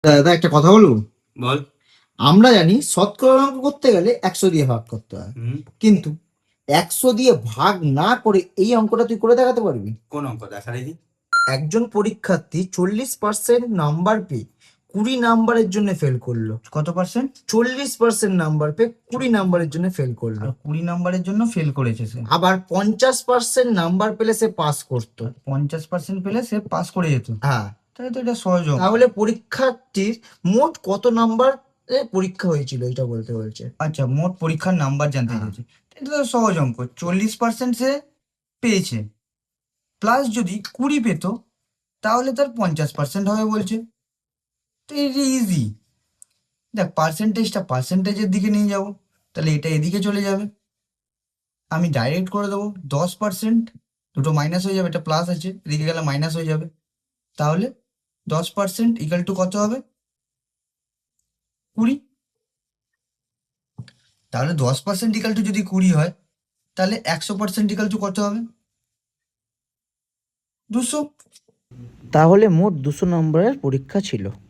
দাদা একটা কথা বলবো। বল। আমরা জানি শতকরা অঙ্ক করতে গেলে 100 দিয়ে ভাগ করতে হয়, হুম। কিন্তু 100 দিয়ে ভাগ না করে এই অঙ্কটা তুই করে দেখাতে পারবি? কোন অঙ্ক দেখা দেখি? একজন পরীক্ষার্থী 40% নাম্বার পেয়ে 20 নাম্বারের জন্য ফেল করলো। কত পার্সেন্ট? 40% নাম্বার পেয়ে 20 নাম্বারের জন্য ফেল করলো। আর 20 নাম্বারের জন্য ফেল করেছে সে। আবার 50% নাম্বার পেলে সে পাস করতো। 50% পেলে সে পাস করে যেত। হ্যাঁ, তাহলে তো এটা সহজ অঙ্ক। তাহলে পরীক্ষার্থীর মোট কত নাম্বার পরীক্ষা হয়েছিল এটা বলতে বলছে। আচ্ছা, মোট পরীক্ষার নাম্বার জানতে হ্যাঁ। চাইছে। এটা তো সহজ অঙ্ক। 40% সে পেয়েছে, প্লাস যদি 20 পেত তাহলে তার 50% হবে বলছে। তো এটা ইজি। দেখ, পার্সেন্টেজের দিকে নিয়ে যাব, তাহলে এটা এদিকে চলে যাবে। আমি ডাইরেক্ট করে দেবো 10%, দুটো মাইনাস হয়ে যাবে, এটা প্লাস আছে, এদিকে গেলে মাইনাস হয়ে যাবে। তাহলে 10% ইকাল টু কত হবে? 20। তাহলে 10% ইকাল টু যদি 20 হয়, তাহলে 100% ইকাল টু কত হবে? 200। তাহলে মোট 200 নম্বরের পরীক্ষা ছিল।